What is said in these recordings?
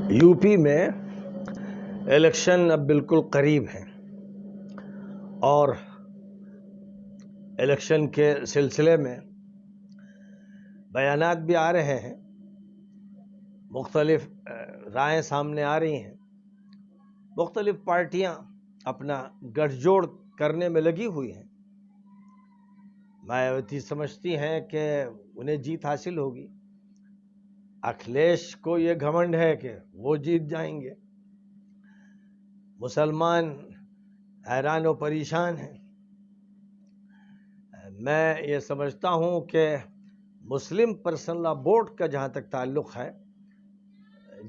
U P میں election اب بالکل قریب ہیں اور الیکشن کے سلسلے میں بیانات بھی آ رہے ہیں، مختلف رائے سامنے آ رہی ہیں، مختلف پارٹیاں اپنا گٹھ جوڑ کرنے میں لگی ہوئی ہیں۔ مایاوتی سمجھتی ہیں کہ انہیں جیت حاصل ہوگی، اکھلیش کو یہ گھمنڈ ہے کہ وہ جیت جائیں گے، مسلمان حیران و پریشان ہیں۔ میں یہ سمجھتا ہوں کہ مسلم پرسنل لا بورڈ کا جہاں تک تعلق ہے،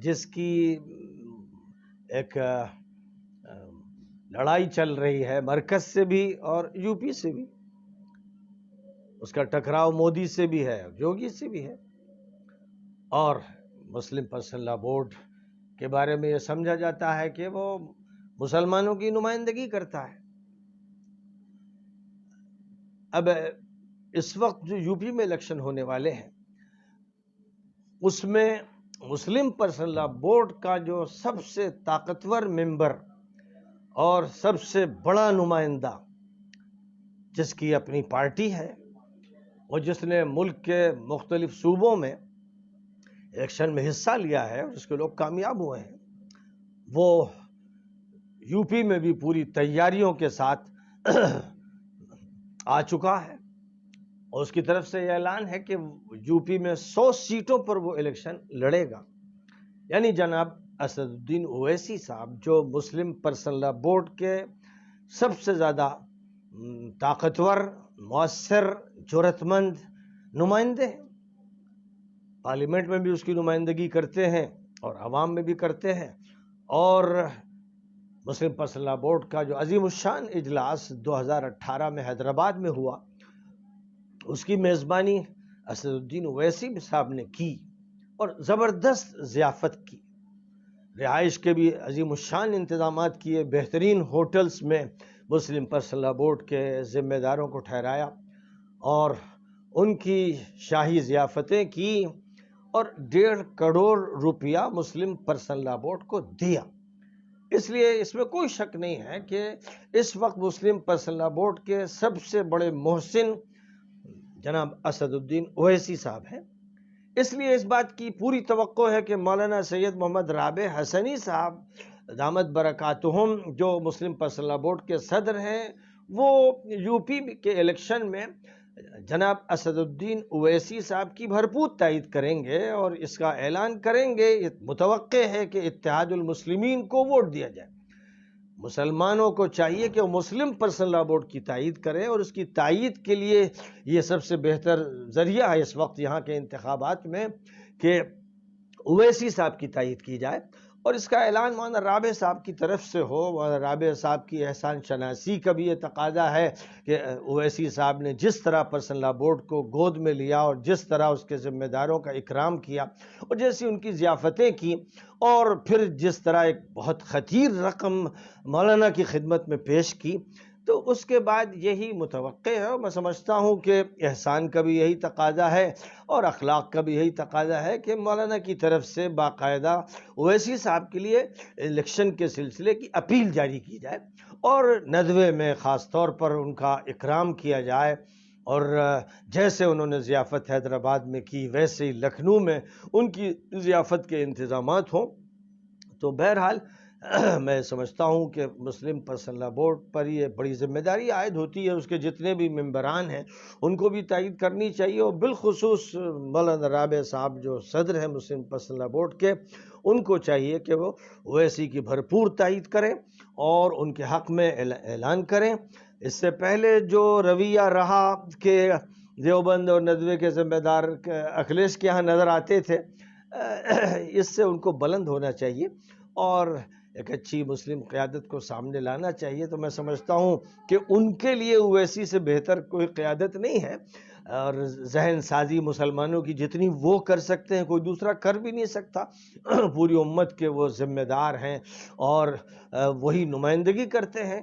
جس کی ایک لڑائی چل رہی ہے مرکز سے بھی اور یو پی سے بھی، اس کا ٹکراؤ مودی سے بھی ہے، یوگی سے بھی ہے، اور مسلم پرسنل لا بورڈ کے بارے میں یہ سمجھا جاتا ہے کہ وہ مسلمانوں کی نمائندگی کرتا ہے۔ اب اس وقت جو یو پی میں الیکشن ہونے والے ہیں، اس میں مسلم پرسنل لا بورڈ کا جو سب سے طاقتور ممبر اور سب سے بڑا نمائندہ، جس کی اپنی پارٹی ہے اور جس نے ملک کے مختلف صوبوں میں الیکشن میں حصہ لیا ہے اور جس کے لوگ کامیاب ہوئے ہیں، وہ یو پی میں بھی پوری تیاریوں کے ساتھ آ چکا ہے، اور اس کی طرف سے یہ اعلان ہے کہ یو پی میں 100 سیٹوں پر وہ الیکشن لڑے گا۔ یعنی جناب اسد الدین اویسی صاحب، جو مسلم پرسنل لا بورڈ کے سب سے زیادہ طاقتور، مؤثر، جرأت مند نمائندے ہیں، پارلیمنٹ میں بھی اس کی نمائندگی کرتے ہیں اور عوام میں بھی کرتے ہیں، اور مسلم پرسنل لا بورڈ کا جو عظیم الشان اجلاس 2018 میں حیدرآباد میں ہوا، اس کی میزبانی اسد الدین اویسی صاحب نے کی اور زبردست ضیافت کی، رہائش کے بھی عظیم الشان انتظامات کیے، بہترین ہوٹلز میں مسلم پرسنل لا بورڈ کے ذمہ داروں کو ٹھہرایا اور ان کی شاہی ضیافتیں کی اور 1.5 کروڑ روپیہ مسلم پرسنل لا بورڈ کو دیا۔ اس لیے اس میں کوئی شک نہیں ہے کہ اس وقت مسلم پرسنل لا بورڈ کے سب سے بڑے محسن جناب اسد الدین اویسی صاحب ہیں۔ اس لیے اس بات کی پوری توقع ہے کہ مولانا سید محمد رابع حسنی صاحب دامت برکاتہم، جو مسلم پرسنل لا بورڈ کے صدر ہیں، وہ یو پی کے الیکشن میں جناب اسد الدین اویسی صاحب کی بھرپور تائید کریں گے اور اس کا اعلان کریں گے۔ متوقع ہے کہ اتحاد المسلمین کو ووٹ دیا جائے۔ مسلمانوں کو چاہیے کہ وہ مسلم پرسنل لا بورڈ کی تائید کریں، اور اس کی تائید کے لیے یہ سب سے بہتر ذریعہ ہے اس وقت یہاں کے انتخابات میں کہ اویسی صاحب کی تائید کی جائے، اور اس کا اعلان مولانا رابع صاحب کی طرف سے ہو۔ مولانا رابع صاحب کی احسان شناسی کا بھی یہ تقاضا ہے کہ اویسی صاحب نے جس طرح پرسنل لا بورڈ کو گود میں لیا اور جس طرح اس کے ذمہ داروں کا اکرام کیا اور جیسی ان کی ضیافتیں کی، اور پھر جس طرح ایک بہت خطیر رقم مولانا کی خدمت میں پیش کی، تو اس کے بعد یہی متوقع ہے، اور میں سمجھتا ہوں کہ احسان کا بھی یہی تقاضا ہے اور اخلاق کا بھی یہی تقاضا ہے کہ مولانا کی طرف سے باقاعدہ اویسی صاحب کے لیے الیکشن کے سلسلے کی اپیل جاری کی جائے اور ندوے میں خاص طور پر ان کا اکرام کیا جائے، اور جیسے انہوں نے ضیافت حیدرآباد میں کی ویسے ہی لکھنؤ میں ان کی ضیافت کے انتظامات ہوں۔ تو بہرحال میں سمجھتا ہوں کہ مسلم پرسنل لا بورڈ پر یہ بڑی ذمہ داری عائد ہوتی ہے، اس کے جتنے بھی ممبران ہیں ان کو بھی تائید کرنی چاہیے، اور بالخصوص مولانا رابع صاحب جو صدر ہیں مسلم پرسنل لا بورڈ کے، ان کو چاہیے کہ وہ اویسی کی بھرپور تائید کریں اور ان کے حق میں اعلان کریں۔ اس سے پہلے جو رویہ رہا کہ دیوبند اور ندوے کے ذمہ دار اکھلیش کے ہاں نظر آتے تھے، اس سے ان کو بلند ہونا چاہیے اور ایک اچھی مسلم قیادت کو سامنے لانا چاہیے۔ تو میں سمجھتا ہوں کہ ان کے لیے اویسی سے بہتر کوئی قیادت نہیں ہے، اور ذہن سازی مسلمانوں کی جتنی وہ کر سکتے ہیں کوئی دوسرا کر بھی نہیں سکتا۔ پوری امت کے وہ ذمہ دار ہیں اور وہی نمائندگی کرتے ہیں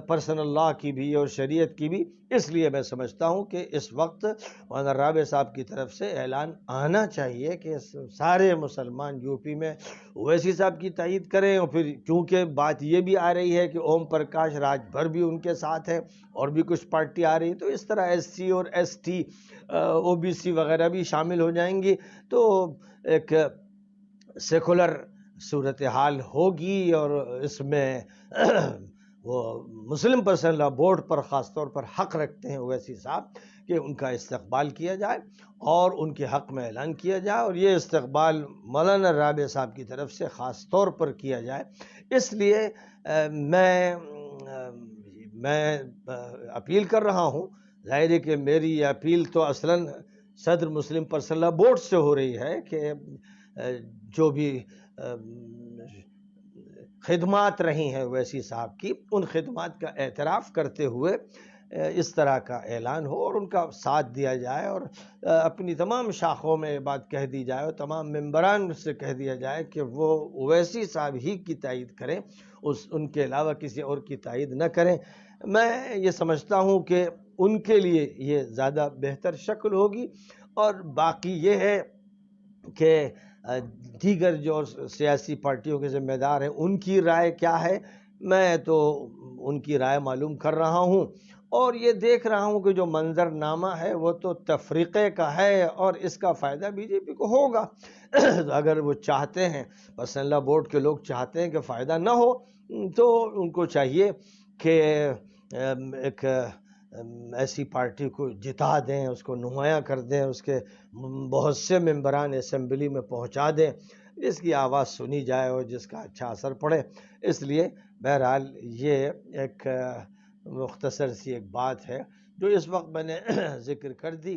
پرسنل لاء کی بھی اور شریعت کی بھی. اس لیے میں سمجھتا ہوں کہ اس وقت مولانا رابع صاحب کی طرف سے اعلان آنا چاہیے کہ سارے مسلمان یو پی میں اویسی صاحب کی تائید کریں. اور پھر کیونکہ بات یہ بھی آ رہی ہے کہ اوم پرکاش راج بھر بھی ان کے ساتھ ہے اور بھی کچھ پارٹی آ رہی ہے، تو اس طرح ایس سی اور S T O B C وغیرہ بھی شامل ہو جائیں گی، تو ایک سیکولر صورتحال ہوگی. اور اس میں وہ مسلم پرسنل لاء بورڈ پر خاص طور پر حق رکھتے ہیں اویسی صاحب کہ ان کا استقبال کیا جائے اور ان کے حق میں اعلان کیا جائے، اور یہ استقبال مولانا رابع صاحب کی طرف سے خاص طور پر کیا جائے. اس لیے میں اپیل کر رہا ہوں. ظاہر ہے کہ میری یہ اپیل تو اصلاً صدر مسلم پرسنل لاء بورڈ سے ہو رہی ہے کہ جو بھی خدمات رہی ہیں اویسی صاحب کی، ان خدمات کا اعتراف کرتے ہوئے اس طرح کا اعلان ہو اور ان کا ساتھ دیا جائے، اور اپنی تمام شاخوں میں یہ بات کہہ دی جائے اور تمام ممبران سے کہہ دیا جائے کہ وہ اویسی صاحب ہی کی تائید کریں، ان کے علاوہ کسی اور کی تائید نہ کریں. میں یہ سمجھتا ہوں کہ ان کے لیے یہ زیادہ بہتر شکل ہوگی. اور باقی یہ ہے کہ دیگر جو سیاسی پارٹیوں کے ذمہ دار ہیں ان کی رائے کیا ہے. میں تو ان کی رائے معلوم کر رہا ہوں اور یہ دیکھ رہا ہوں کہ جو منظر نامہ ہے وہ تو تفریقے کا ہے اور اس کا فائدہ بی جے پی کو ہوگا. اگر وہ چاہتے ہیں، پرسنل لاء بورڈ کے لوگ چاہتے ہیں کہ فائدہ نہ ہو، تو ان کو چاہیے کہ ایک ایسی پارٹی کو جتا دیں، اس کو نمایاں کر دیں، اس کے بہت سے ممبران اسمبلی میں پہنچا دیں جس کی آواز سنی جائے اور جس کا اچھا اثر پڑے. اس لیے بہرحال یہ ایک مختصر سی ایک بات ہے جو اس وقت میں نے ذکر کر دی.